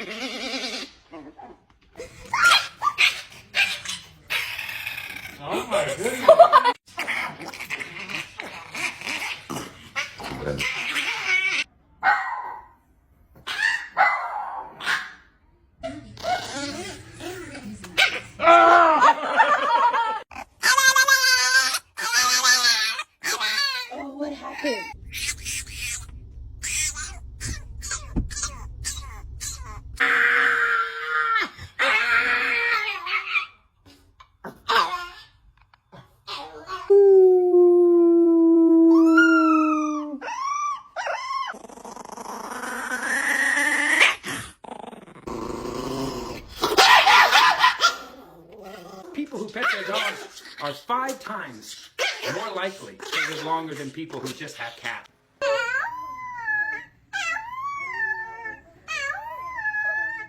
Oh my goodness. Oh, what happened? People who pet their dogs are 5 times more likely to live longer than people who just have cats.